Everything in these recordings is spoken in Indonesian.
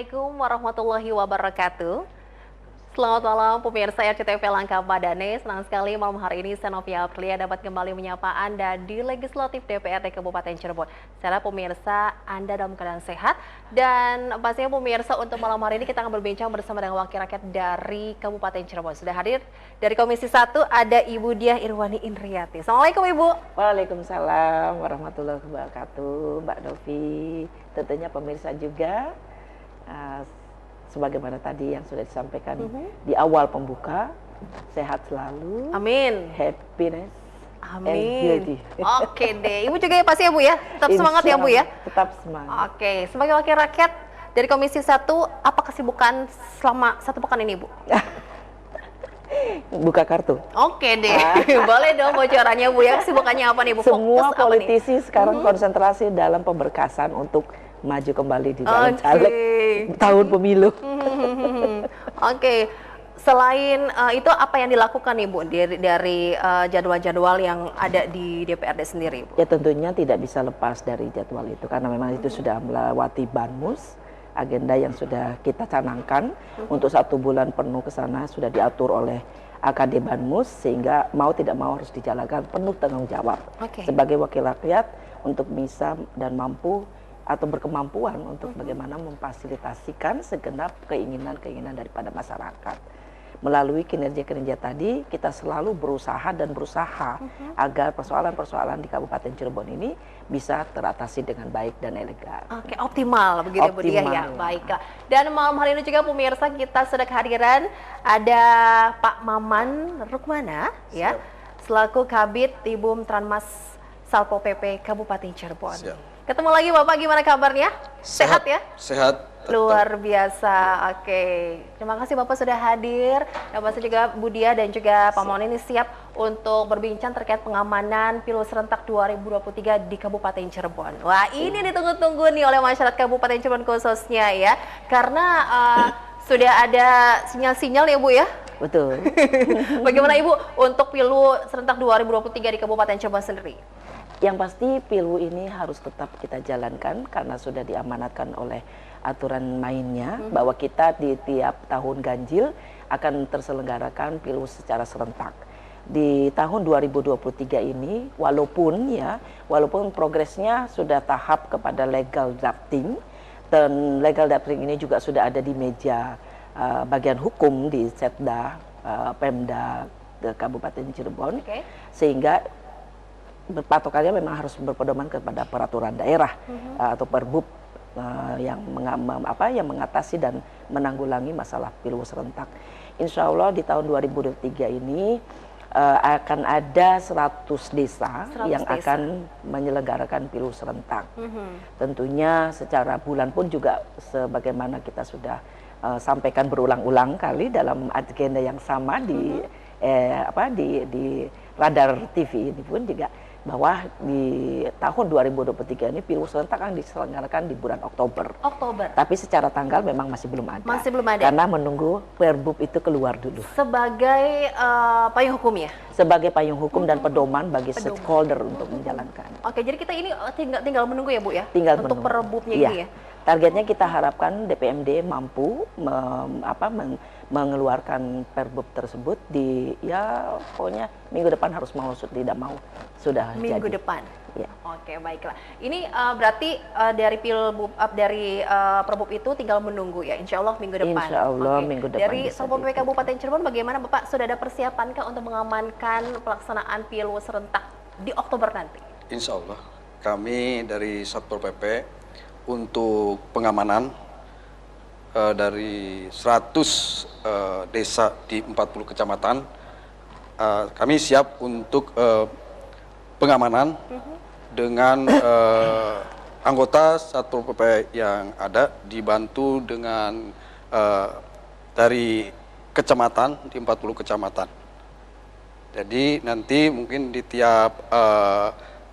Assalamualaikum warahmatullahi wabarakatuh. Selamat malam pemirsa RCTV Langka Madane. Senang sekali malam hari ini saya Novia Aprilia dapat kembali menyapa Anda di Legislatif DPRD Kabupaten Cirebon. Saya pemirsa, Anda dalam keadaan sehat. Dan pastinya pemirsa, untuk malam hari ini kita akan berbincang bersama dengan wakil rakyat dari Kabupaten Cirebon. Sudah hadir dari Komisi 1 ada Ibu Diah Irwani Indriati. Assalamualaikum Ibu. Waalaikumsalam warahmatullahi wabarakatuh, Mbak Novi. Tentunya pemirsa juga, sebagaimana tadi yang sudah disampaikan di awal pembuka, sehat selalu. Amin. Happiness. Amin. And beauty. Oke deh, Ibu juga ya pasti ya Bu ya, tetap semangat ya Bu ya. Tetap semangat. Oke, sebagai wakil rakyat dari Komisi 1, apa kesibukan selama 1 pekan ini Bu? Buka kartu. Oke deh, boleh dong bocorannya Bu ya, kesibukannya apa nih Bu? Semua politisi sekarang konsentrasi dalam pemberkasan untuk maju kembali di dalam caleg tahun pemilu. Oke, selain itu apa yang dilakukan nih Bu dari jadwal-jadwal yang ada di DPRD sendiri Bu? Ya tentunya tidak bisa lepas dari jadwal itu karena memang itu sudah melewati Banmus, agenda yang sudah kita canangkan untuk 1 bulan penuh ke sana sudah diatur oleh AKD Banmus, sehingga mau tidak mau harus dijalankan penuh tanggung jawab sebagai wakil rakyat untuk bisa dan mampu atau berkemampuan untuk bagaimana memfasilitasikan segenap keinginan-keinginan daripada masyarakat. Melalui kinerja-kinerja tadi, kita selalu berusaha agar persoalan-persoalan di Kabupaten Cirebon ini bisa teratasi dengan baik dan elegan. Oke, optimal begitu Bu Diah ya. Baiklah. Dan malam hari ini juga pemirsa, kita sudah kehadiran ada Pak Maman Rukmana ya, selaku Kabid Tibum Tranmas Salpo PP Kabupaten Cirebon. Ketemu lagi Bapak, gimana kabarnya? Sehat ya? Sehat. Luar biasa. Oke, terima kasih Bapak sudah hadir. Dan pasti juga Bu Diah dan juga Pak Maman ini siap untuk berbincang terkait pengamanan Pilu Serentak 2023 di Kabupaten Cirebon. Wah, ini ditunggu-tunggu nih oleh masyarakat Kabupaten Cirebon khususnya ya, karena sudah ada sinyal-sinyal ya Bu ya. Betul. Bagaimana Ibu untuk Pilu Serentak 2023 di Kabupaten Cirebon sendiri? Yang pasti pilu ini harus tetap kita jalankan karena sudah diamanatkan oleh aturan mainnya bahwa kita di tiap tahun ganjil akan terselenggarakan pilu secara serentak. Di tahun 2023 ini walaupun progresnya sudah tahap kepada legal drafting, dan legal drafting ini juga sudah ada di meja bagian hukum di Setda Pemda Kabupaten Cirebon, sehingga patokannya memang harus berpedoman kepada peraturan daerah atau Perbub yang mengatasi dan menanggulangi masalah pilu serentak. Insya Allah di tahun 2023 ini akan ada 100 desa yang akan menyelenggarakan pilu serentak. Tentunya secara bulan pun juga sebagaimana kita sudah sampaikan berulang-ulang kali dalam agenda yang sama di Radar TV ini pun juga, bahwa di tahun 2023 ini pilu serentak akan diselenggarakan di bulan Oktober. Tapi secara tanggal memang masih belum ada. Karena menunggu Perbub itu keluar dulu. Sebagai payung hukum ya? Sebagai payung hukum dan pedoman bagi stakeholder untuk menjalankan. Oke, jadi kita ini tinggal menunggu ya Bu ya? Tinggal untuk menunggu. Perbubnya ini ya? Targetnya kita harapkan DPMD mampu mengeluarkan Perbub tersebut pokoknya minggu depan harus mau tidak mau sudah minggu jadi. depan. Ya. Oke, baiklah. Ini berarti dari Perbub itu tinggal menunggu ya, Insya Allah minggu depan. Insya Allah minggu depan. Dari Salpo PP Kabupaten Cirebon, bagaimana Bapak, sudah ada persiapankah untuk mengamankan pelaksanaan pilu serentak di Oktober nanti? Insya Allah kami dari Satpol PP untuk pengamanan dari 100 desa di 40 kecamatan, kami siap untuk pengamanan dengan anggota Satpol PP yang ada, dibantu dengan dari kecamatan di 40 kecamatan. Jadi nanti mungkin di tiap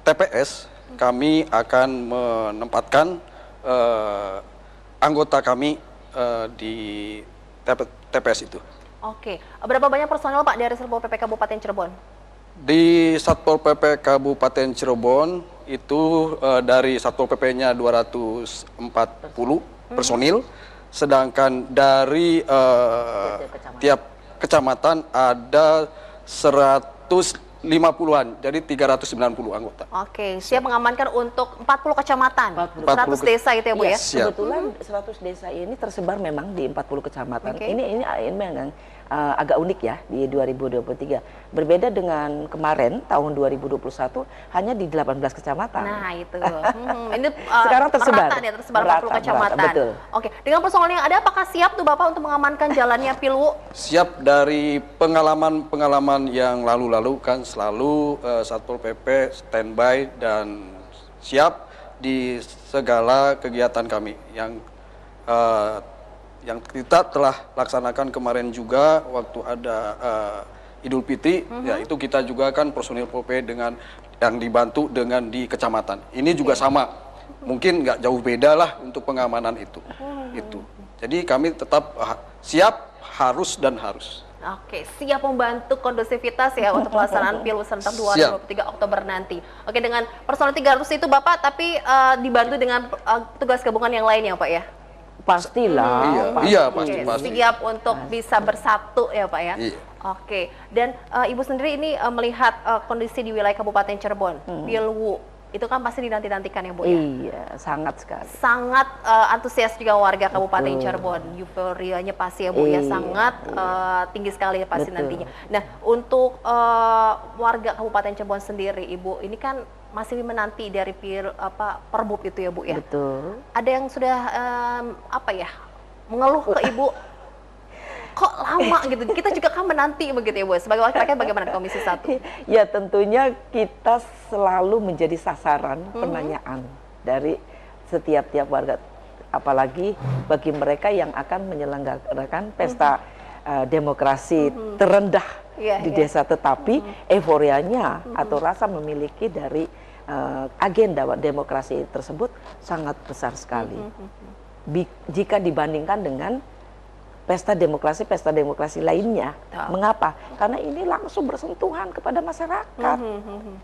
TPS kami akan menempatkan anggota kami di TPS itu. Oke, berapa banyak personel Pak dari Satpol PP Kabupaten Cirebon? Di Satpol PP Kabupaten Cirebon itu dari Satpol PP-nya 240 personil, sedangkan dari tiap kecamatan ada 150-an, jadi 390 anggota. Oke, siap mengamankan untuk 40 kecamatan, 100 40 desa itu ya Bu ya? Siap. Kebetulan 100 desa ini tersebar memang di 40 kecamatan. Oke. Ini memang agak unik ya di 2023. Berbeda dengan kemarin tahun 2021 hanya di 18 kecamatan. Nah itu, ini Sekarang tersebar. merata nih, tersebar 40 kecamatan. betul. Oke, dengan personel yang ada, apakah siap tuh Bapak untuk mengamankan jalannya Pilwu? Siap. Dari pengalaman-pengalaman yang lalu-lalu kan selalu Satpol PP standby dan siap di segala kegiatan kami yang kita telah laksanakan kemarin juga waktu ada Idul Fitri, ya itu kita juga kan personil Pol PP dengan yang dibantu dengan di kecamatan. Ini juga sama, mungkin nggak jauh beda lah untuk pengamanan itu. Itu. Jadi kami tetap siap, harus dan harus. Oke, siap membantu kondusivitas ya untuk pelaksanaan Pilwu serentak 2023 Oktober nanti. Oke, dengan personel 300 itu Bapak, tapi dibantu dengan tugas gabungan yang lainnya Pak ya? Pastilah. Iya, Oke, pasti. siap untuk bisa bersatu ya Pak ya? Iya. Oke, dan Ibu sendiri ini melihat kondisi di wilayah Kabupaten Cirebon, Pilwu, itu kan pasti dinanti-nantikan ya Bu ya? Iya, sangat sekali. Sangat antusias juga warga Kabupaten Cirebon, euforianya pasti ya Bu ya, Iya, sangat tinggi sekali ya pasti Betul. nantinya. Nah, untuk warga Kabupaten Cirebon sendiri Ibu, ini kan masih menanti dari Perbub itu ya Bu ya? Betul. Ada yang sudah mengeluh ke Ibu, kok lama gitu, kita juga kan menanti begitu ya Bu, sebagai wakil rakyat bagaimana Komisi 1? Ya tentunya kita selalu menjadi sasaran penanyaan dari setiap warga, apalagi bagi mereka yang akan menyelenggarakan pesta demokrasi terendah Iya, di iya. desa, tetapi euforianya atau rasa memiliki dari agenda demokrasi tersebut sangat besar sekali. Jika dibandingkan dengan pesta demokrasi lainnya. Mengapa? Karena ini langsung bersentuhan kepada masyarakat.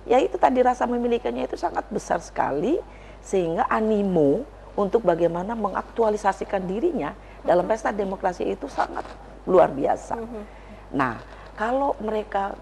Ya itu tadi rasa memilikinya itu sangat besar sekali, sehingga animo untuk bagaimana mengaktualisasikan dirinya dalam pesta demokrasi itu sangat luar biasa. Nah, kalau mereka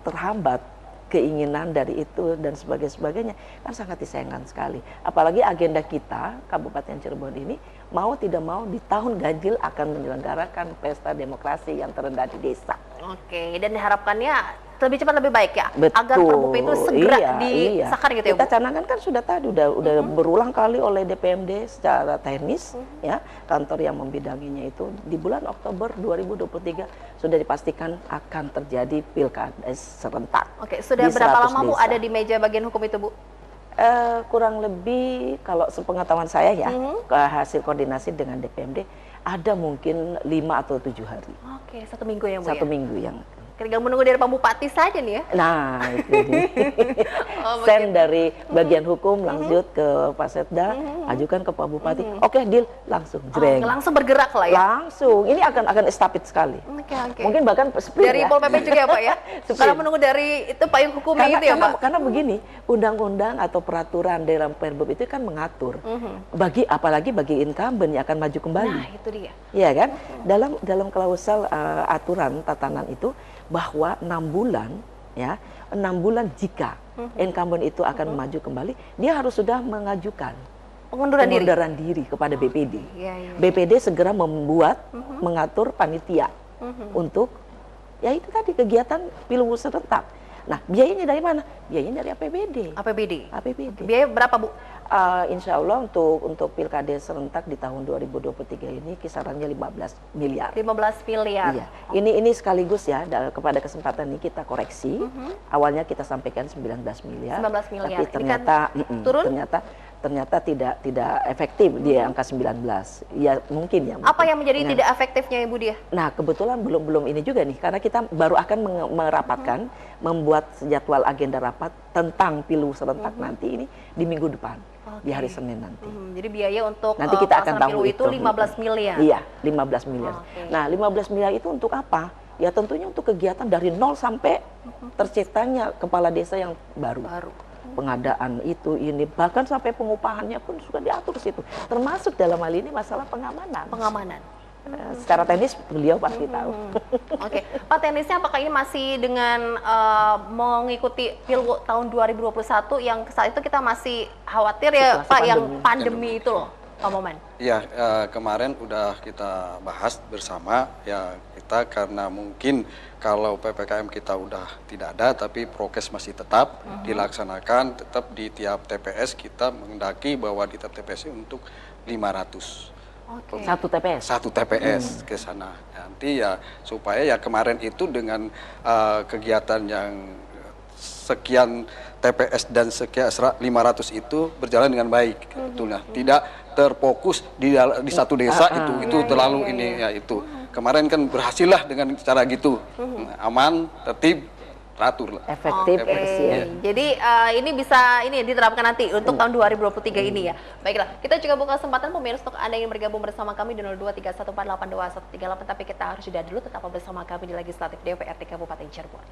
terhambat keinginan dari itu dan sebagainya, kan sangat disayangkan sekali. Apalagi agenda kita, Kabupaten Cirebon ini, mau tidak mau di tahun ganjil akan menyelenggarakan pesta demokrasi yang terendah di desa. Oke, dan diharapkannya lebih cepat lebih baik ya, Betul. agar Perbup itu segera disahkan gitu ya Bu? Kita canangkan kan sudah tadi, udah berulang kali oleh DPMD secara teknis, ya, kantor yang membidanginya itu di bulan Oktober 2023 sudah dipastikan akan terjadi pilkades serentak. Oke, sudah di berapa 100 lama Bu desa. ada di meja bagian hukum itu Bu? Kurang lebih kalau sepengetahuan saya ya, ke hasil koordinasi dengan DPMD ada mungkin 5 atau 7 hari. Oke, 1 minggu ya Bu Satu ya? minggu yang. Tinggal menunggu dari Pak Bupati saja nih ya? Nah, itu dia. Oh, Send dari bagian hukum lanjut ke Pak Setda, ajukan ke Pak Bupati. Oke, deal, langsung jreng. Langsung bergerak lah ya? Langsung. Ini akan estafet sekali. Oke. Mungkin bahkan sprint Dari ya. Pol PP juga ya Pak ya? Sprint. Karena menunggu dari itu payung hukumnya itu ya Pak? Karena begini, undang-undang atau peraturan dalam Perbup itu kan mengatur apalagi bagi incumbent yang akan maju kembali. Nah, itu dia. Iya kan? Dalam klausul aturan tatanan itu bahwa 6 bulan ya, 6 bulan jika incumbent itu akan maju kembali, dia harus sudah mengajukan pengunduran diri kepada BPD. Iya. BPD segera membuat mengatur panitia untuk ya itu tadi kegiatan Pilwu serentak. Nah, biayanya dari mana? Biayanya dari APBD. APBD. Biaya berapa Bu? Insya Allah untuk pilkades serentak di tahun 2023 ini kisarannya 15 miliar. 15 miliar. Iya. Ini sekaligus ya kepada kesempatan ini kita koreksi. Awalnya kita sampaikan 19 miliar. 19 miliar. Tapi ternyata turun? ternyata tidak efektif di angka 19. Ya mungkin ya. Apa yang menjadi tidak efektifnya Ibu dia? Nah, kebetulan belum ini juga nih, karena kita baru akan merapatkan, membuat jadwal agenda rapat tentang Pilwu serentak nanti ini di minggu depan, di hari Senin nanti. Jadi biaya untuk Nanti kita akan tahu Pilwu itu 15 miliar. Iya, 15 miliar. Oke. Nah, 15 miliar itu untuk apa? Ya tentunya untuk kegiatan dari nol sampai terciptanya kepala desa yang baru. pengadaan itu ini, bahkan sampai pengupahannya pun sudah diatur situ. Termasuk dalam hal ini masalah pengamanan. Pengamanan. Secara teknis beliau pasti tahu. Oke, Pak, teknisnya apakah ini masih dengan mengikuti Pilgub tahun 2021 yang saat itu kita masih khawatir ya Situasi Pak, yang pandemi. pandemi itu loh, Pak Momen? Ya, kemarin udah kita bahas bersama ya, kita karena mungkin kalau PPKM kita udah tidak ada tapi prokes masih tetap dilaksanakan, tetap di tiap TPS kita menghendaki bahwa di tiap TPS untuk 500. Oke. Satu TPS. Satu TPS ke sana. Nanti ya supaya ya kemarin itu dengan kegiatan yang sekian TPS dan sekian 500 itu berjalan dengan baik, betulnya. Tidak terfokus di satu desa itu terlalu ini ya itu. Kemarin kan berhasil lah dengan cara gitu. Aman, tertib, teratur lah. Efektif, Oke. efisien. Jadi ini bisa diterapkan nanti untuk tahun 2023 ini ya. Baiklah, kita juga buka kesempatan pemirsa untuk Anda yang bergabung bersama kami di 0231482138, tapi kita harus jeda dulu, tetap bersama kami di Legislatif DPRD Kabupaten Cirebon.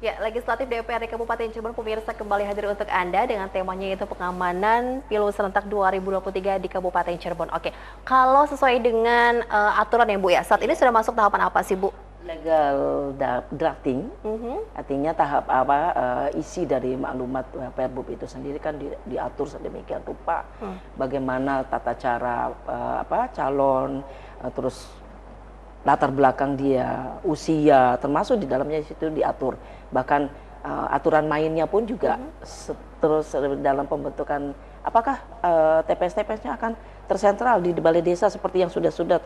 Ya, Legislatif DPRD Kabupaten Cirebon pemirsa kembali hadir untuk Anda dengan temanya yaitu pengamanan Pilu Serentak 2023 di Kabupaten Cirebon. Oke, kalau sesuai dengan aturan ya Bu ya, saat ini sudah masuk tahapan apa sih Bu? Legal drafting, artinya tahap isi dari maklumat Perbub itu sendiri kan diatur sedemikian rupa. Bagaimana tata cara calon, terus latar belakang dia, usia, termasuk di dalamnya situ diatur. Bahkan aturan mainnya pun juga terus dalam pembentukan apakah TPS-TPS-nya akan tersentral di balai desa seperti yang sudah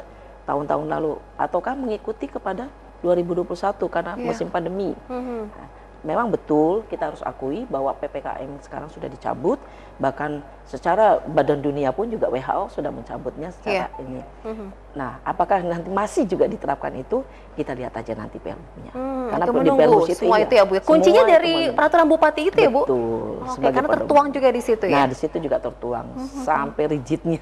tahun-tahun lalu, ataukah mengikuti kepada 2021 karena musim pandemi. Memang betul kita harus akui bahwa PPKM sekarang sudah dicabut, bahkan secara Badan Dunia pun juga WHO sudah mencabutnya secara ini. Nah, apakah nanti masih juga diterapkan itu? Kita lihat aja nanti Perbunya. Karena di Perbu itu semua itu ya Bu. Kuncinya dari peraturan Bupati itu ya Bu? Betul. Oke, karena tertuang juga di situ ya. Nah, di situ juga tertuang sampai rigidnya.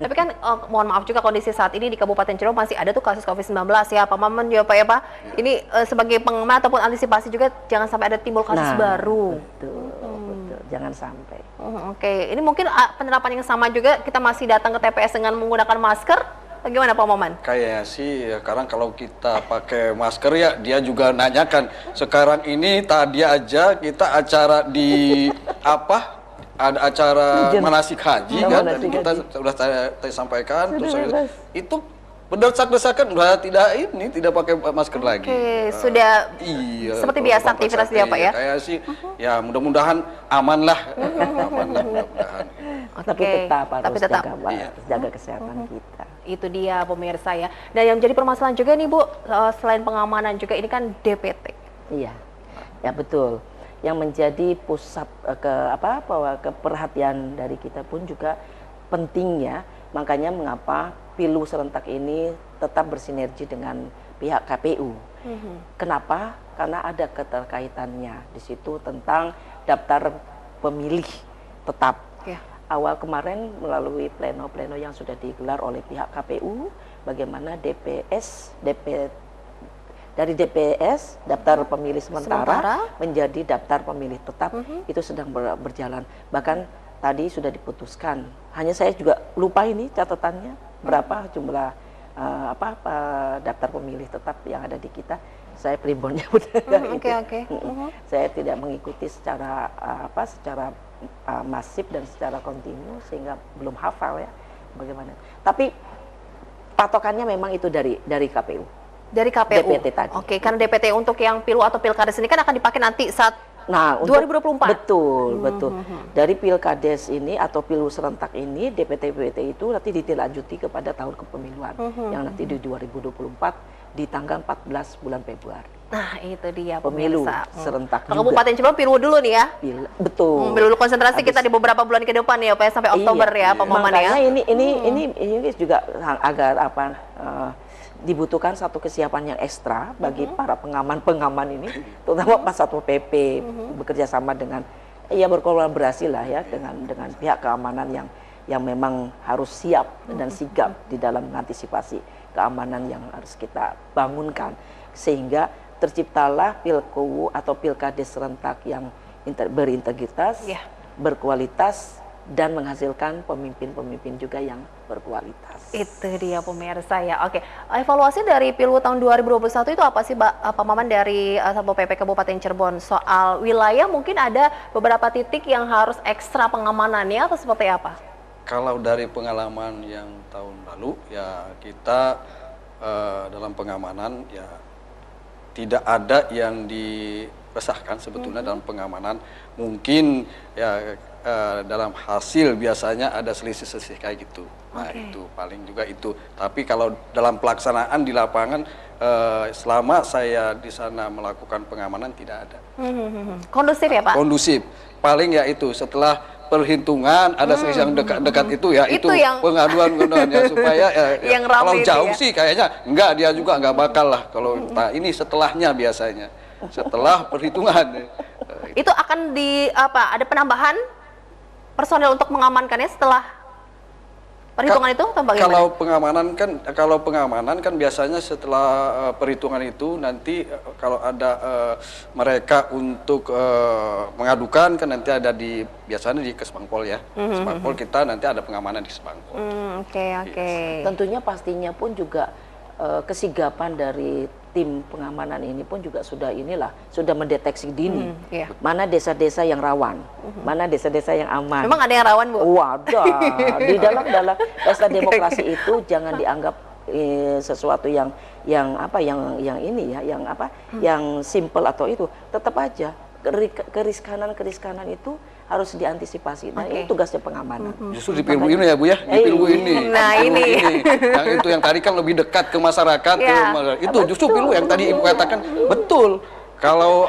Tapi kan mohon maaf juga kondisi saat ini di Kabupaten Cirebon masih ada tuh kasus COVID-19 ya Pak Maman ya Pak ya Pak. Ini sebagai pengaman ataupun antisipasi juga jangan sampai ada timbul kasus baru. Betul, betul. Jangan sampai. Oke, ini mungkin penerapan yang sama juga, kita masih datang ke TPS dengan menggunakan masker. Bagaimana Pak Maman? Kayaknya sih sekarang kalau kita pakai masker ya dia juga nanyakan. Sekarang ini tadi aja kita acara di ada acara manasik haji kan, tadi kita sudah saya sampaikan, terus itu berdesak-desakan udah tidak pakai masker lagi. Oke, sudah seperti biasa aktivitas dia Pak ya? Kayak sih, ya mudah-mudahan aman lah, mudah-mudahan. Tapi tetap harus jaga kesehatan kita. Itu dia pemirsa ya. Dan yang menjadi permasalahan juga nih Bu, selain pengamanan juga ini kan DPT. Iya, ya betul. Yang menjadi pusat keperhatian dari kita pun juga pentingnya, makanya mengapa Pilu serentak ini tetap bersinergi dengan pihak KPU. Kenapa? Karena ada keterkaitannya di situ tentang daftar pemilih tetap. Awal kemarin melalui pleno-pleno yang sudah digelar oleh pihak KPU, bagaimana dari DPS daftar pemilih sementara menjadi daftar pemilih tetap itu sedang berjalan. Bahkan tadi sudah diputuskan. Hanya saya juga lupa ini catatannya berapa jumlah daftar pemilih tetap yang ada di kita. Saya primbonnya saya tidak mengikuti secara secara masif dan secara kontinu sehingga belum hafal ya bagaimana. Tapi patokannya memang itu dari KPU. Dari KPU. DPT tadi. Oke, karena DPT untuk yang Pilu atau Pilkades ini kan akan dipakai nanti saat 2024. Betul. Dari Pilkades ini atau Pilu serentak ini DPT itu nanti ditindaklanjuti kepada tahun kepemiluan yang nanti di 2024 di tanggal 14 bulan Februari. Nah, itu dia pemilu pemirsa. Serentak juga. Kabupaten Cirebon Pilu dulu nih ya. Betul. Pilu konsentrasi kita di beberapa bulan ke depan ya, Pak, sampai Oktober ya, Pak Maman ya. Ini juga agar dibutuhkan satu kesiapan yang ekstra bagi para pengaman ini, terutama Pak Satpol PP bekerja sama dengan berkolaborasi lah ya dengan pihak keamanan yang yang memang harus siap dan sigap di dalam mengantisipasi keamanan yang harus kita bangunkan, sehingga terciptalah pilku atau pilkades serentak yang berintegritas, berkualitas, dan menghasilkan pemimpin-pemimpin juga yang berkualitas. Itu dia pemirsa ya. Oke, evaluasi dari Pilgub tahun 2021 itu apa sih Pak Maman dari Satpol PP Kabupaten Cirebon? Soal wilayah mungkin ada beberapa titik yang harus ekstra pengamanannya atau seperti apa? Kalau dari pengalaman yang tahun lalu ya kita dalam pengamanan ya tidak ada yang diresahkan sebetulnya dalam pengamanan. Mungkin ya dalam hasil biasanya ada selisih-selisih kayak gitu. Nah itu paling juga itu. Tapi kalau dalam pelaksanaan di lapangan selama saya di sana melakukan pengamanan tidak ada. Kondusif ya Pak? Kondusif. Paling ya itu setelah perhitungan ada selisih yang dekat-dekat itu ya itu yang pengaduan ya supaya yang kalau jauh ya? sih kayaknya enggak, dia juga enggak bakal lah kalau ini setelahnya biasanya setelah perhitungan. Itu akan ada penambahan personel untuk mengamankannya setelah perhitungan itu atau bagaimana? Kalau pengamanan kan biasanya setelah perhitungan itu nanti kalau ada mereka untuk mengadukan kan nanti ada biasanya di Kesbangpol ya. Kesbangpol kita nanti ada pengamanan di Kesbangpol. Oke. Tentunya pastinya pun juga kesigapan dari tim pengamanan ini pun juga sudah mendeteksi dini mana desa-desa yang rawan, mana desa-desa yang aman. Memang ada yang rawan, Bu? Wadah, di dalam pesta demokrasi itu jangan dianggap sesuatu yang simple atau itu, tetap aja keriskanan itu harus diantisipasi. Nah, ini tugasnya pengamanan. Justru di Pilgub ini ya Bu ya, di Pilgub ini. Nah, ini. Yang itu yang tadi kan lebih dekat ke masyarakat, itu justru Pilgub yang tadi Ibu katakan betul. Kalau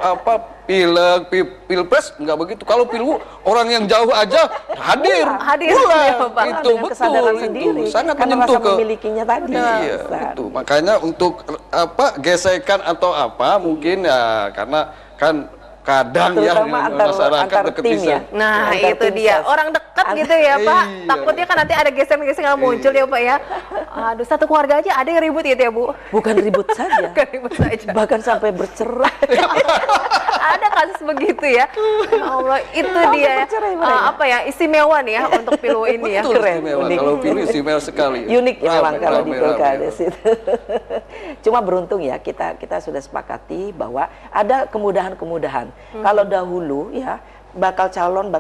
Pilpres nggak begitu. Kalau Pilgub orang yang jauh aja hadir itu betul sendiri, sangat karena menyentuh rasa memilikinya tadi. Iya, itu. Makanya untuk gesekan atau mungkin ya karena kan kadang terutama masyarakat antar tim ya. Nah itu dia, orang dekat gitu ya Pak. Takutnya kan nanti ada geser-geser muncul ya Pak ya. Aduh, satu keluarga aja ada yang ribut gitu ya Bu? Bukan ribut saja. Bukan ribut saja. Bahkan sampai bercerai. Ada kasus begitu ya. Allah, itu dia istimewa nih ya untuk Pilgub ini ya. Betul, istimewa. Kalau Pilgub istimewa sekali. Unik memang kalau di Pilkades itu. Cuma beruntung ya kita sudah sepakati bahwa ada kemudahan-kemudahan. Kalau dahulu ya bakal calon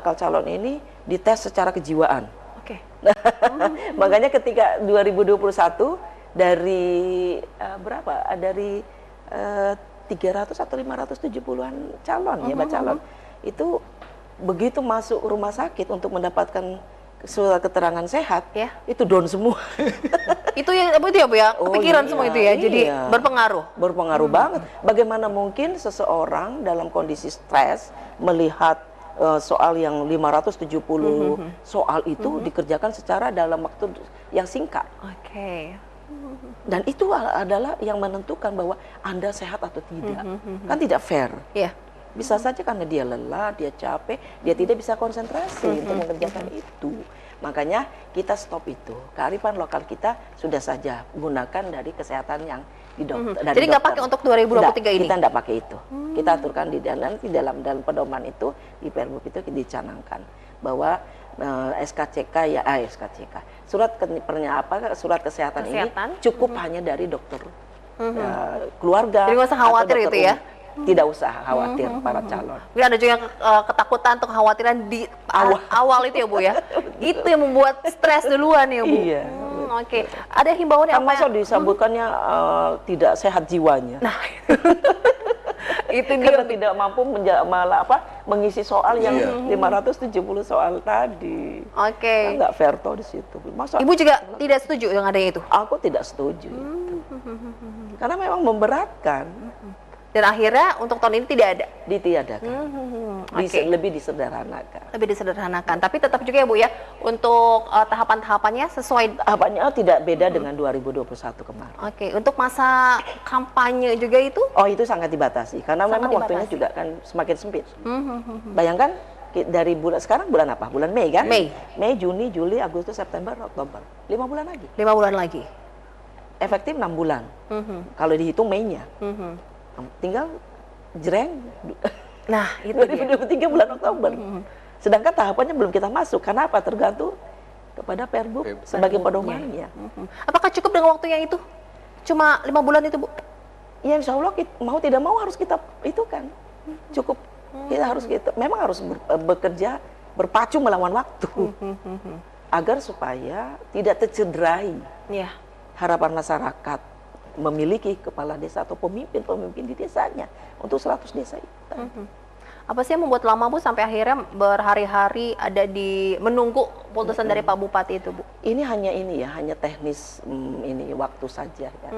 ini dites secara kejiwaan. Makanya ketika 2021 dari dari 300 atau 570-an calon ya calon itu begitu masuk rumah sakit untuk mendapatkan surat keterangan sehat itu down semua. Itu ya Bu ya, kepikiran semua itu ya, jadi berpengaruh banget. Bagaimana mungkin seseorang dalam kondisi stres melihat soal yang 570 soal itu dikerjakan secara dalam waktu yang singkat. Dan itu adalah yang menentukan bahwa Anda sehat atau tidak. Kan tidak fair. Bisa saja karena dia lelah, dia capek, dia tidak bisa konsentrasi untuk mengerjakan itu. Makanya kita stop itu. Kearifan lokal kita sudah saja gunakan dari kesehatan yang di dokter. Jadi nggak pakai untuk 2023 ini? Kita nggak pakai itu. Kita aturkan di dalam pedoman itu, di Perbup itu dicanangkan bahwa SKCK surat kesehatan ini cukup hanya dari dokter keluarga. Jadi nggak usah khawatir itu ya? Tidak usah khawatir para calon. Tapi ada juga ketakutan atau kekhawatiran di awal itu ya Bu ya? Itu yang membuat stres duluan ya Bu? Iya. Ada himbauan yang masa disebutkannya tidak sehat jiwanya? Nah, itu dia tidak mampu mengisi soal yang 570 soal tadi. Nggak fair toh di situ. Masa Ibu juga tidak setuju dengan adanya itu? Aku tidak setuju itu. Karena memang memberatkan. Dan akhirnya untuk tahun ini tidak ada? Ditiadakan. Lebih disederhanakan. Lebih disederhanakan. Tapi tetap juga ya Bu ya, untuk tahapan-tahapannya sesuai? Tahapannya tidak beda dengan 2021 kemarin. Untuk masa kampanye juga itu? Oh itu sangat dibatasi. Karena memang waktunya juga kan semakin sempit. Bayangkan dari bulan sekarang bulan apa? Bulan Mei kan? Mei. Mei, Juni, Juli, Agustus, September, Oktober. 5 bulan lagi. 5 bulan lagi. Efektif 6 bulan. Kalau dihitung Mei-nya. Tinggal jreng Nah, itu dia. 2023 bulan Oktober. Sedangkan tahapannya belum kita masuk. Karena apa? Tergantung kepada Perbup sebagai pedomannya. Apakah cukup dengan waktu yang itu? Cuma 5 bulan itu, Bu? Ya insya Allah mau tidak mau harus kita itu kan. Cukup. Kita harus gitu. Memang harus bekerja berpacu melawan waktu. Agar supaya tidak tercederai Iya. harapan masyarakat memiliki kepala desa atau pemimpin-pemimpin di desanya untuk 100 desa itu. Apa sih yang membuat lama, Bu, sampai akhirnya berhari-hari ada di menunggu putusan dari Pak Bupati itu, Bu? Ini hanya teknis ini waktu saja ya.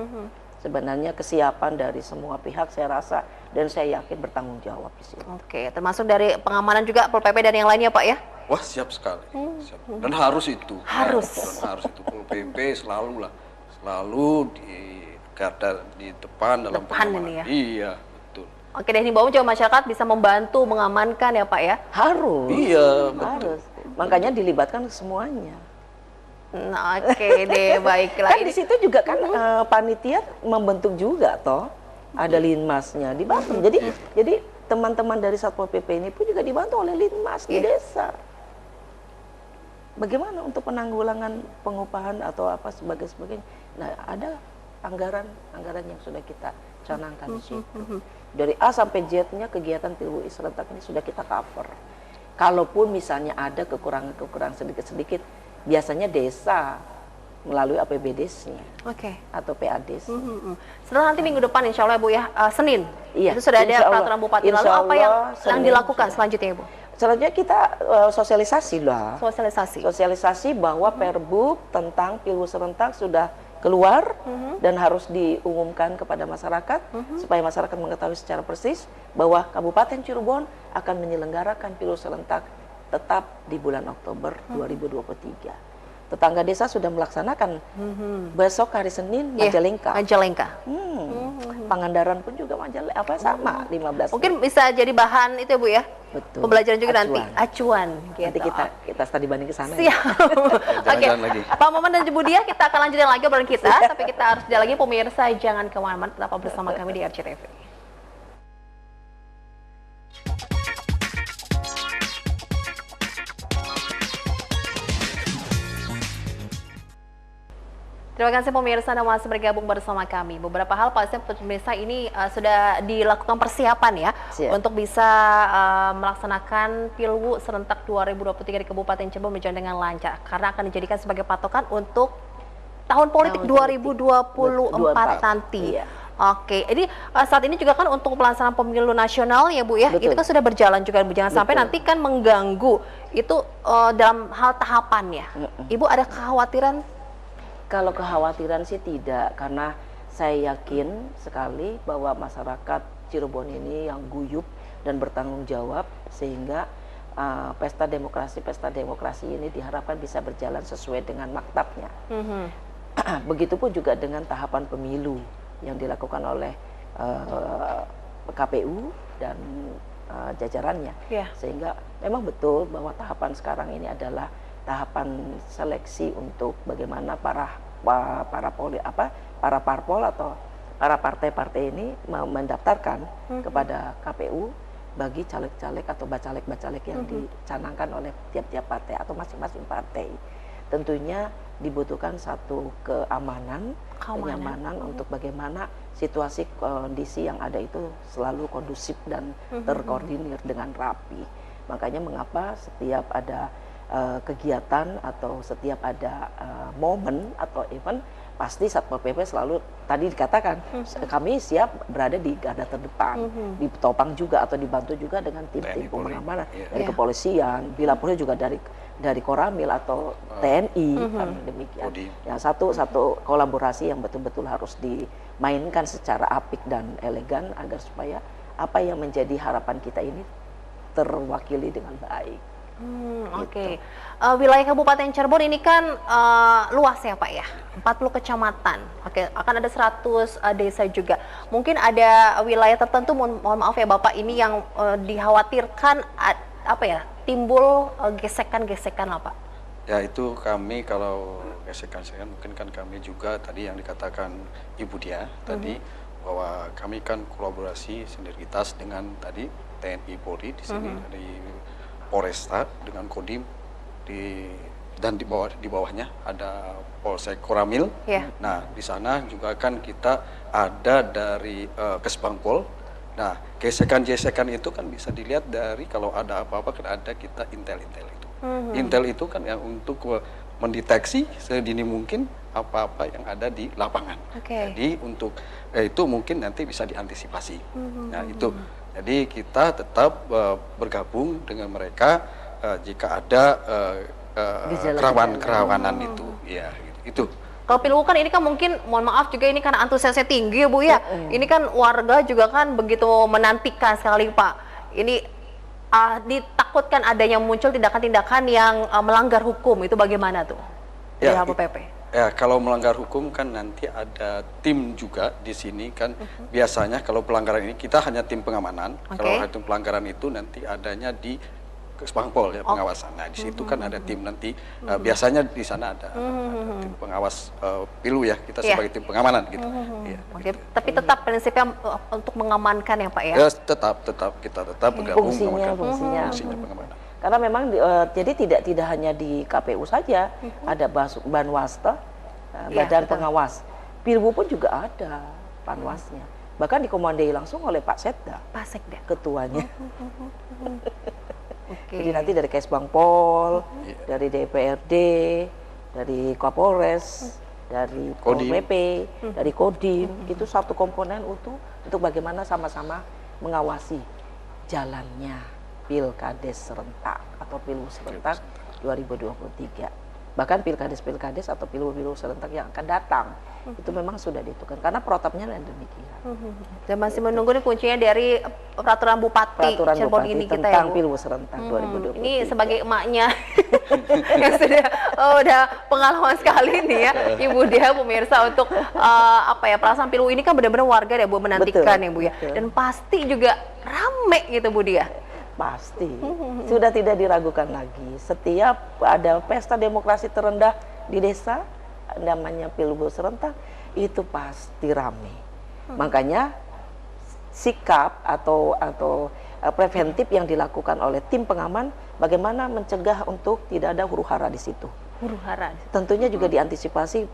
Sebenarnya kesiapan dari semua pihak saya rasa dan saya yakin bertanggung jawab di sini. Oke, termasuk dari pengamanan juga Pol PP dan yang lainnya, Pak, ya? Wah, siap sekali. Siap. Dan harus itu. Harus. Dan harus itu. Pol PP selalu lah. Selalu di garda di depan dalam Depan pengamanan. ini ya? Iya, betul. Oke, dan himbauan juga masyarakat bisa membantu mengamankan ya, Pak, ya? Harus. Iya, betul. Harus. Makanya dilibatkan semuanya. Nah, oke deh, baiklah. Kan di situ juga kan panitia membentuk juga toh. Ada linmasnya dibantu. Jadi teman-teman dari Satpol PP ini pun juga dibantu oleh linmas di desa. Bagaimana untuk penanggulangan pengupahan atau apa sebagainya. Nah, ada anggaran yang sudah kita canangkan di situ. Dari A sampai Z-nya kegiatan Pilwui serentak ini sudah kita cover. Kalaupun misalnya ada kekurangan sedikit-sedikit, biasanya desa melalui APBDes-nya Oke. atau PADes. Setelah nanti minggu depan insya Allah ya, Bu, ya, Senin. Iya, Itu sudah ada insya Allah. peraturan Bupati. Lalu Insya apa yang Allah, Senin dilakukan sudah. selanjutnya, ya, Bu? Selanjutnya kita sosialisasi lah. Sosialisasi. Bahwa Perbup tentang Pilwui serentak sudah keluar dan harus diumumkan kepada masyarakat supaya masyarakat mengetahui secara persis bahwa Kabupaten Cirebon akan menyelenggarakan Pilwui serentak tetap di bulan Oktober 2023. Tetangga desa sudah melaksanakan besok hari Senin Majalengka. Majalengka. Pangandaran pun juga Majalengka sama 15. Mungkin bisa jadi bahan itu ya, Bu, ya? Betul. Pembelajaran juga Acuan. nanti. Acuan. Gitu. Nanti kita studi banding ke sana. Ya. Siap. Oke. Jalan-jalan lagi. Pak Maman dan Ibu Dia, kita akan lanjutin lagi obrolan kita. Tapi kita harus jalan lagi, pemirsa. Jangan kemana-mana, tetap bersama kami di RCTV. Terima kasih pemirsa Anda masih bergabung bersama kami. Beberapa hal pastinya pemirsa ini sudah dilakukan persiapan ya. Siap. Untuk bisa melaksanakan Pilwui serentak 2023 di Kabupaten Cirebon berjalan dengan lancar. Karena akan dijadikan sebagai patokan untuk tahun politik 2024 nanti. Iya. Oke, jadi saat ini juga kan untuk pelaksanaan pemilu nasional ya, Bu, ya, Betul. itu kan sudah berjalan juga, Bu. Jangan sampai Betul. nanti kan mengganggu itu dalam hal tahapannya. Ibu ada kekhawatiran? Kalau kekhawatiran sih tidak, karena saya yakin sekali bahwa masyarakat Cirebon ini yang guyup dan bertanggung jawab, sehingga pesta demokrasi ini diharapkan bisa berjalan sesuai dengan maktabnya. Begitupun juga dengan tahapan pemilu yang dilakukan oleh KPU dan jajarannya. Yeah. Sehingga memang betul bahwa tahapan sekarang ini adalah tahapan seleksi untuk bagaimana para parpol atau para partai-partai ini mendaftarkan kepada KPU bagi caleg-caleg atau bacalek-bacalek yang dicanangkan oleh tiap-tiap partai atau masing-masing partai. Tentunya dibutuhkan satu kenyamanan untuk bagaimana situasi kondisi yang ada itu selalu kondusif dan terkoordinir dengan rapi. Makanya mengapa setiap ada kegiatan atau setiap ada momen atau event, pasti Satpol PP selalu tadi dikatakan kami siap berada di garda terdepan, ditopang juga atau dibantu juga dengan tim-tim pengamanan dari kepolisian, bila perlu juga dari Koramil atau TNI, kan demikian. Yang satu kolaborasi yang betul-betul harus dimainkan secara apik dan elegan agar supaya apa yang menjadi harapan kita ini terwakili dengan baik. Oke. Wilayah Kabupaten Cirebon ini kan luas ya, Pak, ya, 40 kecamatan. Oke, akan ada 100 desa juga. Mungkin ada wilayah tertentu, mohon maaf ya Bapak, ini yang dikhawatirkan timbul gesekan-gesekan lah Pak? Ya itu kami kalau gesekan-gesekan mungkin kan kami juga tadi yang dikatakan Ibu Dia tadi bahwa kami kan kolaborasi sinergitas dengan tadi TNI Polri di sini dari Polresta dengan Kodim dan di bawahnya ada Polsek Koramil. Yeah. Nah di sana juga kan kita ada dari Kesbangpol. Nah gesekan-gesekan itu kan bisa dilihat dari kalau ada apa-apa kan ada kita intel-intel itu. Intel itu kan yang untuk mendeteksi sedini mungkin apa-apa yang ada di lapangan. Jadi untuk itu mungkin nanti bisa diantisipasi. Nah itu. Jadi kita tetap bergabung dengan mereka jika ada kerawanan itu. Ya gitu. Kalau Pilwu kan ini kan mungkin, mohon maaf juga ini kan antusiasnya tinggi ya Bu ya. Ini kan warga juga kan begitu menantikan sekali Pak. Ini ditakutkan adanya muncul tindakan-tindakan yang melanggar hukum, itu bagaimana tuh? Ya, Satpol PP. Ya, kalau melanggar hukum kan nanti ada tim juga di sini kan. Biasanya kalau pelanggaran ini kita hanya tim pengamanan. Kalau tim pelanggaran itu nanti adanya di Kesbangpol ya pengawasan. Nah di situ kan ada tim nanti biasanya di sana ada tim pengawas Pilu ya, kita sebagai tim pengamanan gitu. Ya, Oke, tapi tetap prinsipnya untuk mengamankan ya Pak ya? Ya tetap kita bergabung Fungsinya pengamanan. Karena memang jadi tidak hanya di KPU saja, ada Banwasta, Badan Pengawas. Pilwu pun juga ada Panwasnya. Bahkan dikomandai langsung oleh Pak Setda. Pak Sekda. Ketuanya. Jadi nanti dari Kesbangpol, dari DPRD, dari Kapolres, dari Pol PP, dari Kodim, itu satu komponen utuh untuk bagaimana sama-sama mengawasi jalannya Pilkades serentak atau Pilu serentak 2023. Bahkan Pilkades atau Pilu serentak yang akan datang itu memang sudah ditentukan karena protapnya demikian. Dan masih menunggu nih kuncinya dari peraturan Bupati Cirebon ini kita ya tentang Bu. Pilu serentak 2023. Ini sebagai emaknya yang udah pengalaman sekali nih ya Ibu Dia pemirsa untuk perasaan Pilu ini kan benar-benar warga ya Bu menantikan ya Bu ya. Dan pasti juga rame gitu Bu Dia. Pasti, sudah tidak diragukan lagi. Setiap ada pesta demokrasi terendah di desa, namanya Pilgub serentak, itu pasti rame. Makanya sikap atau preventif yang dilakukan oleh tim pengaman, bagaimana mencegah untuk tidak ada huru-hara di situ. Huru-hara. Tentunya juga diantisipasi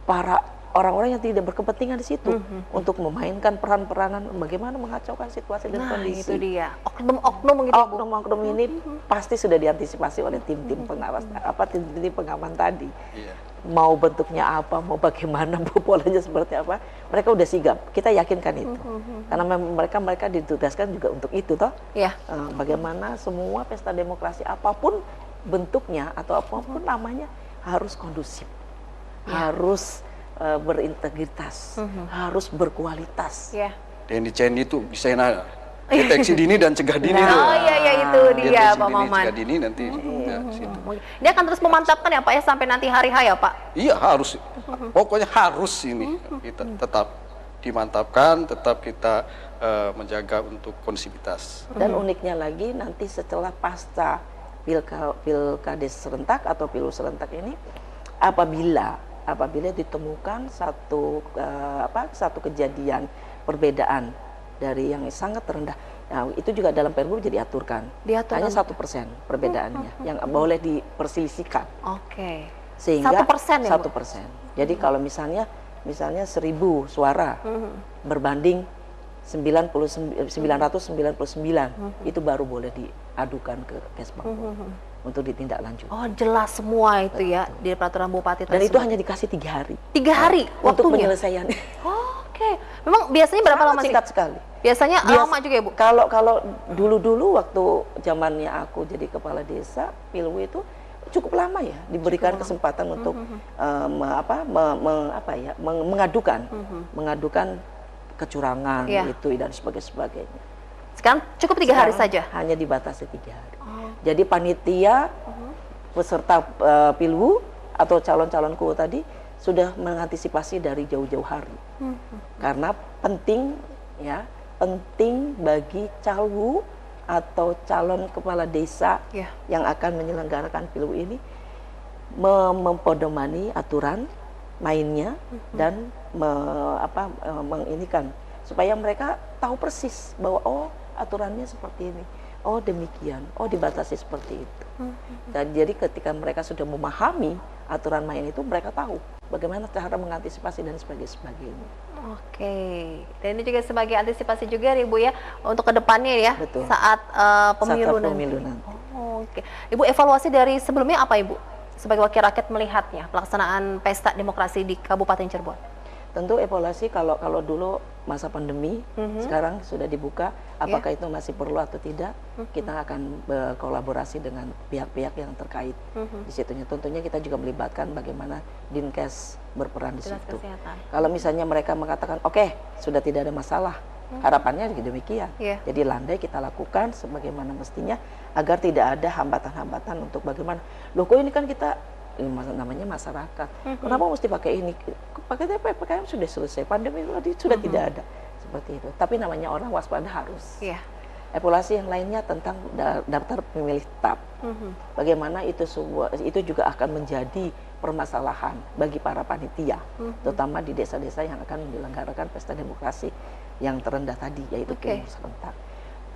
para orang-orang yang tidak berkepentingan di situ untuk memainkan peran-peranan bagaimana mengacaukan situasi dan kondisi. Itu dia. Oknum-oknum gitu. Oknum-oknum ini pasti sudah diantisipasi oleh tim-tim pengawas, tim-tim pengaman tadi. Mau bentuknya apa, mau bagaimana, mau polanya seperti apa, mereka udah sigap. Kita yakinkan itu. Karena mereka ditugaskan juga untuk itu toh. Bagaimana semua pesta demokrasi apapun bentuknya atau apapun namanya harus kondusif. Harus berintegritas, harus berkualitas. Dan di CNI itu bisa deteksi dini dan cegah dini. Itu dia Pak Maman. Cegah dini nanti. Dia akan terus memantapkan ya Pak ya sampai nanti hari H ya Pak? Iya harus, pokoknya harus ini kita tetap dimantapkan, tetap kita menjaga untuk kondusivitas. Dan uniknya lagi nanti setelah pasca Pilkades serentak atau Pilu serentak ini, apabila ditemukan satu kejadian perbedaan dari yang sangat rendah, nah itu juga dalam Perbu jadi diaturkan. Hanya 1% perbedaannya yang boleh diperselisihkan. Sehingga 1%. Jadi kalau misalnya 1.000 suara berbanding 999 itu baru boleh diadukan ke Kesbangpol untuk ditindaklanjuti. Oh jelas semua itu ya di peraturan Bupati tersebut. Dan itu hanya dikasih 3 hari. 3 hari untuk waktunya? penyelesaian. Memang biasanya berapa lama sih? Singkat sekali. Biasanya lama juga ya Bu? Kalau dulu waktu zamannya aku jadi kepala desa, Pilwu itu cukup lama ya diberikan kesempatan untuk mengadukan kecurangan itu dan sebagainya. Sekarang cukup 3 hari saja? Hanya dibatasi 3 hari. Jadi panitia peserta Pilwu atau calon-calonku tadi sudah mengantisipasi dari jauh-jauh hari. Karena penting bagi Calwu atau calon kepala desa Ya. yang akan menyelenggarakan pilu ini mempodomani aturan mainnya dan menginikan supaya mereka tahu persis bahwa oh aturannya seperti ini, oh demikian, oh dibatasi seperti itu. Dan jadi ketika mereka sudah memahami aturan main itu, mereka tahu bagaimana cara mengantisipasi dan sebagainya. Oke, dan ini juga sebagai antisipasi juga nih Bu ya untuk kedepannya ya. Betul. Saat pemilu Saat nanti. pemilu nanti. Oh, oke, Ibu evaluasi dari sebelumnya apa Ibu sebagai wakil rakyat melihatnya pelaksanaan pesta demokrasi di Kabupaten Cirebon? Tentu evaluasi kalau dulu masa pandemi, sekarang sudah dibuka, apakah itu masih perlu atau tidak, kita akan berkolaborasi dengan pihak-pihak yang terkait di situnya. Tentunya kita juga melibatkan bagaimana Dinkes berperan di Dinas situ. Kesehatan. Kalau misalnya mereka mengatakan, oke, sudah tidak ada masalah, harapannya demikian. Iya. Jadi landai kita lakukan sebagaimana mestinya, agar tidak ada hambatan-hambatan untuk bagaimana, loh kok ini kan kita namanya masyarakat. Kenapa mesti pakai ini? Pakai PPKM sudah selesai, pandemi sudah tidak ada seperti itu. Tapi namanya orang waspada harus. Iya. Evaluasi yang lainnya tentang daftar pemilih tetap. Bagaimana itu juga akan menjadi permasalahan bagi para panitia, terutama di desa-desa yang akan menyelenggarakan pesta demokrasi yang terendah tadi, yaitu pemilu serentak.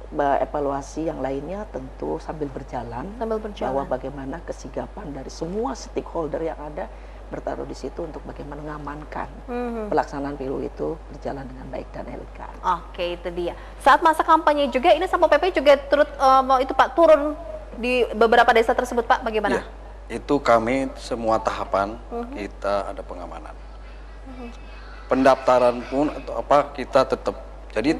Evaluasi yang lainnya tentu sambil berjalan, bahwa bagaimana kesigapan dari semua stakeholder yang ada bertaruh di situ untuk bagaimana mengamankan pelaksanaan pilu itu berjalan dengan baik dan elegan. Oke, itu dia. Saat masa kampanye juga ini Satpol PP juga turut itu Pak turun di beberapa desa tersebut Pak, bagaimana? Ya, itu kami semua tahapan kita ada pengamanan. Pendaftaran pun atau apa kita tetap. Jadi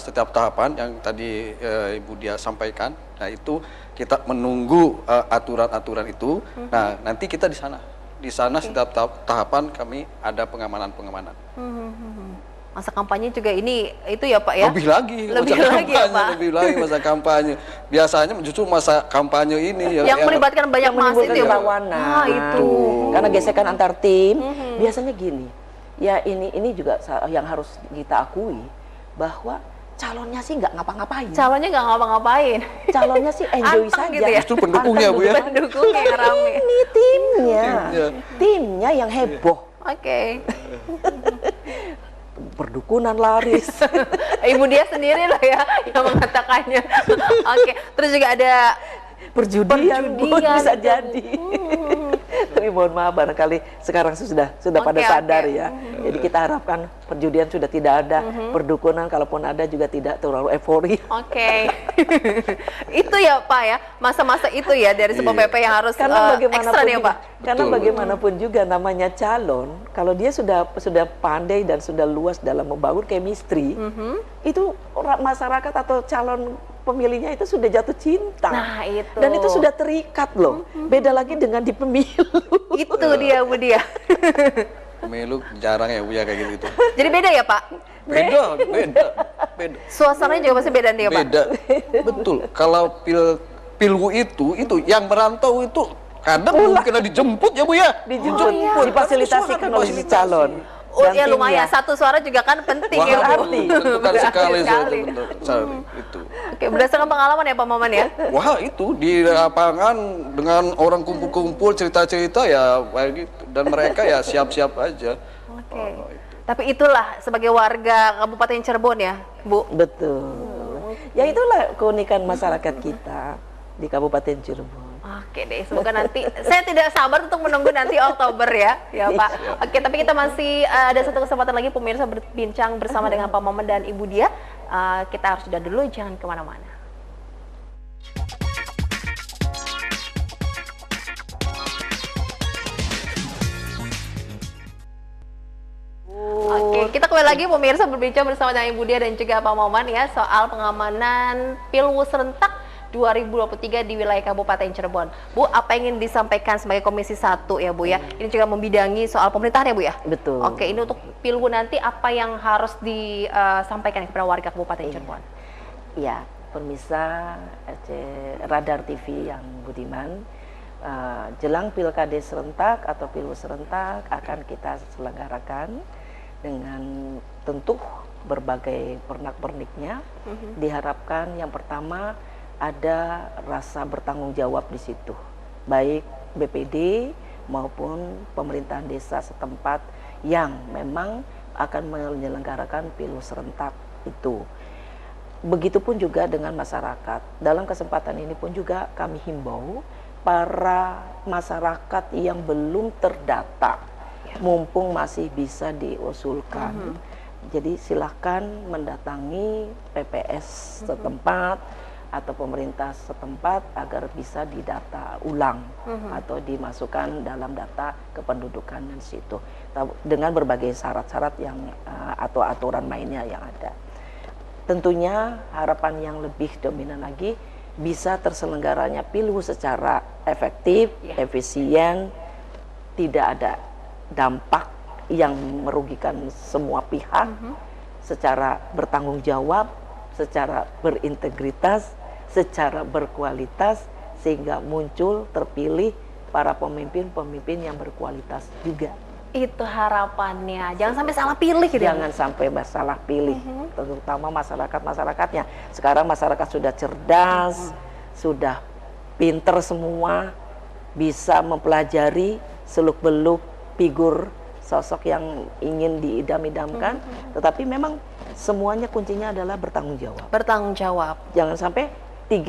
setiap tahapan yang tadi Ibu Dia sampaikan, nah itu kita menunggu aturan-aturan itu. Nah nanti kita di sana setiap tahapan kami ada pengamanan. Masa kampanye juga ini itu ya Pak ya? Lebih lagi ya, Pak? lebih lagi masa kampanye. Biasanya justru masa kampanye ini yang melibatkan banyak masa itu ya, Pak? Kerawanan. Nah, itu. Karena gesekan antar tim, biasanya gini. Ya ini juga yang harus kita akui, bahwa calonnya sih nggak ngapa-ngapain. Calonnya nggak ngapa-ngapain. Calonnya sih enjoy Anteng saja. gitu ya? Justru pendukungnya Bu ya. Pendukungnya yang rame. Ini timnya yang heboh. Oke. Perdukunan laris. Ibu Dia sendiri lah ya yang mengatakannya. Oke. Terus juga ada Perjudian pun bisa jadi. Tapi mohon maaf barangkali sekarang sudah pada sadar ya. Jadi kita harapkan perjudian sudah tidak ada, perdukunan kalaupun ada juga tidak terlalu euforia. Oke. Itu ya Pak ya, masa-masa itu ya dari Satpol PP yang harus ekstra nih ya Pak. Karena bagaimanapun juga namanya calon, kalau dia sudah pandai dan sudah luas dalam membangun chemistry, itu masyarakat atau calon pemilihnya itu sudah jatuh cinta. Nah, itu. Dan itu sudah terikat loh. Beda lagi dengan di pemilu. Itu dia Bu Dia. Pemilu jarang ya Bu ya kayak gitu. Jadi beda ya Pak? Beda. Suasananya juga pasti beda nih ya Pak? Beda. Betul. Kalau pilgu itu yang merantau itu kadang mungkin dijemput ya Bu ya. Dijemput, difasilitasikan oleh si calon. Oh ya lumayan, satu suara juga kan penting ya Bu. Tentukan sekali itu. Oke, berdasarkan pengalaman ya Pak Maman ya? Wah itu di lapangan dengan orang kumpul-kumpul cerita-cerita ya kayak gitu. Dan mereka ya siap-siap aja. Oke. Tapi itulah sebagai warga Kabupaten Cirebon ya Bu? Betul. Ya itulah keunikan masyarakat kita di Kabupaten Cirebon. Oke deh, semoga nanti saya tidak sabar untuk menunggu nanti Oktober ya Pak. Oke, tapi kita masih ada satu kesempatan lagi pemirsa berbincang bersama dengan Pak Maman dan Ibu Dia. Kita harus sudah dulu, jangan kemana-mana. Oke, kita kembali lagi pemirsa berbincang bersama dengan Ibu Dia dan juga Pak Maman ya soal pengamanan Pilwus serentak 2023 di wilayah Kabupaten Cirebon. Bu, apa yang ingin disampaikan sebagai Komisi 1 ya Bu ya? Ini juga membidangi soal pemerintahan ya Bu ya? Betul. Oke, ini untuk Pilwu nanti apa yang harus disampaikan kepada warga Kabupaten Cirebon? Ya, pemirsa Radar TV yang budiman, jelang Pilkada serentak atau Pilwus serentak akan kita selenggarakan dengan tentu berbagai pernak-perniknya. Diharapkan yang pertama ada rasa bertanggung jawab di situ, baik BPD maupun pemerintahan desa setempat yang memang akan menyelenggarakan pilu serentak itu. Begitupun juga dengan masyarakat. Dalam kesempatan ini pun juga kami himbau para masyarakat yang belum terdata, mumpung masih bisa diusulkan. Jadi silahkan mendatangi PPS setempat atau pemerintah setempat agar bisa didata ulang atau dimasukkan dalam data kependudukan di situ dengan berbagai syarat-syarat yang atau aturan mainnya yang ada. Tentunya harapan yang lebih dominan lagi bisa terselenggaranya pilu secara efektif, efisien, tidak ada dampak yang merugikan semua pihak, secara bertanggung jawab, secara berintegritas, secara berkualitas, sehingga muncul terpilih para pemimpin-pemimpin yang berkualitas juga. Itu harapannya, jangan sampai salah pilih gitu. Jangan sampai salah pilih, terutama masyarakatnya. Sekarang masyarakat sudah cerdas, sudah pinter semua, bisa mempelajari seluk-beluk figur sosok yang ingin diidam-idamkan, tetapi memang semuanya kuncinya adalah bertanggung jawab. Bertanggung jawab. Jangan sampai 2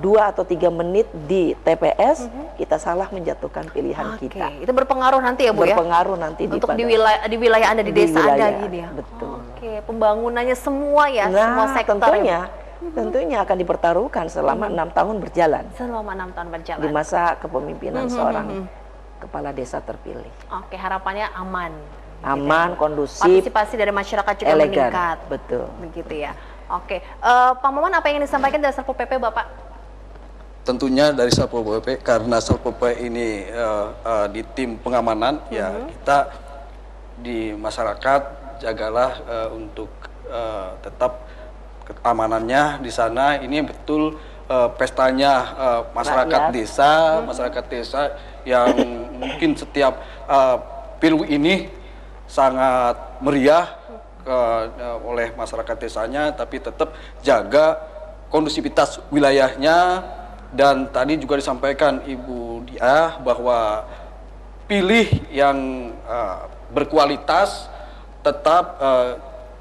atau 3 menit di TPS kita salah menjatuhkan pilihan kita. Itu berpengaruh nanti ya Bu ya? Berpengaruh nanti untuk di wilayah Anda, di desa Anda gitu ya? Betul. Oke, pembangunannya semua ya, semua sektor. Tentunya akan dipertaruhkan selama 6 tahun berjalan. Selama 6 tahun berjalan. Di masa kepemimpinan seorang kepala desa terpilih. Oke, harapannya aman. Aman, gitu. kondusif, partisipasi dari masyarakat juga elegan, meningkat. betul. Begitu ya. Oke, Pak Maman, apa yang ingin disampaikan dari Satpol PP Bapak? Tentunya dari Satpol PP, karena Satpol PP ini di tim pengamanan, ya kita di masyarakat jagalah untuk tetap keamanannya di sana. Ini betul pestanya masyarakat desa yang mungkin setiap pilu ini sangat meriah oleh masyarakat desanya, tapi tetap jaga kondusivitas wilayahnya. Dan tadi juga disampaikan Ibu Diah bahwa pilih yang berkualitas, tetap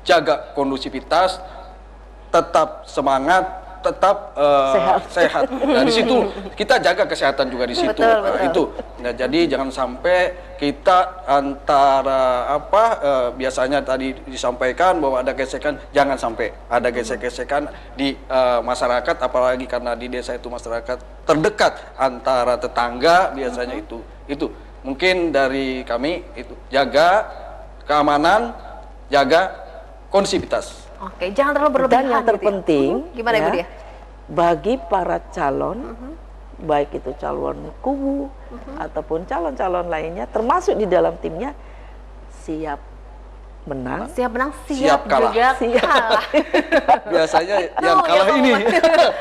jaga kondusivitas, tetap semangat, tetap sehat. Nah, di situ kita jaga kesehatan juga di situ. Betul. Itu. Nah, jadi jangan sampai kita antara biasanya tadi disampaikan bahwa ada gesekan, jangan sampai ada gesek-gesekan di masyarakat, apalagi karena di desa itu masyarakat terdekat antara tetangga biasanya itu. Mungkin dari kami itu jaga keamanan, jaga kondusivitas. Oke, jangan terlalu berlebihan. Dan yang terpenting, gitu ya. Gimana Ibu Diah? Bagi para calon, baik itu calon kubu ataupun calon-calon lainnya, termasuk di dalam timnya, siap menang, siap kalah. juga kalah. Biasanya yang kalah ini,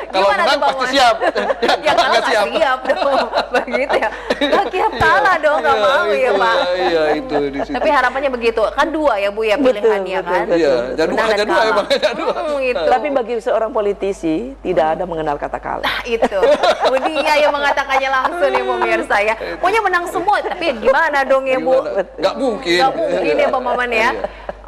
kalau menang pasti siap. Yang kalah nggak siap dong, begitu ya. Nggak siap kalah dong, nggak mau ya Pak. Iya, itu di situ. Tapi harapannya begitu, kan 2 ya Bu ya pilihannya kan. Iya, jadi hanya 2 emang hanya 2. Gitu. Tapi bagi seorang politisi tidak ada mengenal kata kalah. Nah itu, Bu Dia yang mengatakannya langsung nih pemirsa ya. Pokoknya menang semua, tapi gimana dong ya Bu? Nggak mungkin. Nggak mungkin ya Pak Maman ya.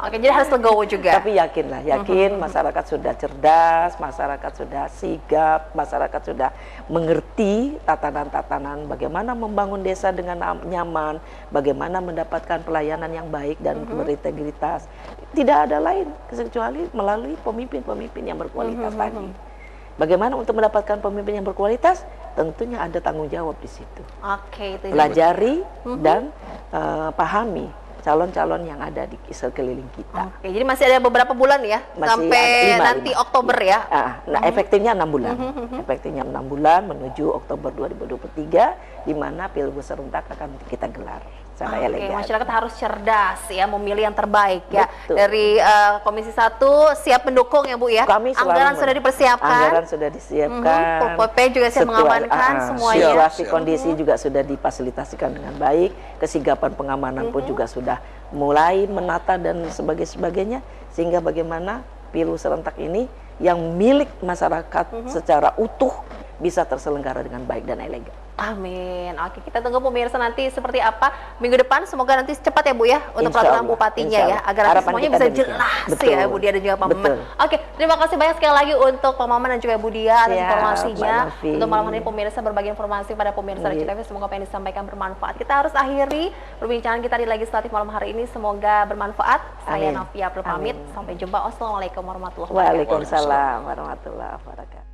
Oke, jadi harus legowo juga. Tapi yakin masyarakat sudah cerdas, masyarakat sudah sigap, masyarakat sudah mengerti tatanan-tatanan bagaimana membangun desa dengan nyaman, bagaimana mendapatkan pelayanan yang baik dan berintegritas. Tidak ada lain kecuali melalui pemimpin-pemimpin yang berkualitas tadi. Bagaimana untuk mendapatkan pemimpin yang berkualitas? Tentunya ada tanggung jawab di situ. Oke, itu Pelajari dan pahami calon-calon yang ada di sekeliling kita. Oke, jadi masih ada beberapa bulan ya, Masih sampai ada 5 nanti Oktober ya. Nah, efektifnya 6 bulan. Efektifnya 6 bulan menuju Oktober 2023, di mana pilgub serentak akan kita gelar secara elegan. Masyarakat harus cerdas ya, memilih yang terbaik ya. Betul. Dari Komisi 1 siap mendukung ya Bu ya. Kami Anggaran sudah dipersiapkan. Anggaran sudah disiapkan. PP juga siap mengamankan semuanya. Situasi kondisi juga sudah difasilitasikan dengan baik. Kesigapan pengamanan pun juga sudah mulai menata dan sebagainya. Sehingga bagaimana pilu serentak ini yang milik masyarakat secara utuh bisa terselenggara dengan baik dan elegan. Amin. Oke, kita tunggu pemirsa nanti seperti apa minggu depan. Semoga nanti cepat ya Bu ya untuk Insya peraturan Allah, bupatinya insya ya, Allah. agar nanti Harapan semuanya kita bisa demikian. jelas Betul. ya Bu Dia dan juga Pak Maman. Betul. Oke, terima kasih banyak sekali lagi untuk Pak Maman dan juga Bu Dia atas Siap, informasinya. Mbak Novi. Untuk malam hari ini pemirsa berbagi informasi pada pemirsa Iya. RCTV, semoga apa yang disampaikan bermanfaat. Kita harus akhiri perbincangan kita di legislatif malam hari ini. Semoga bermanfaat. Saya Amin. Novia Abdul pamit. Amin. Sampai jumpa. Wassalamualaikum warahmatullahi wabarakatuh. Waalaikumsalam warahmatullahi wabarakatuh.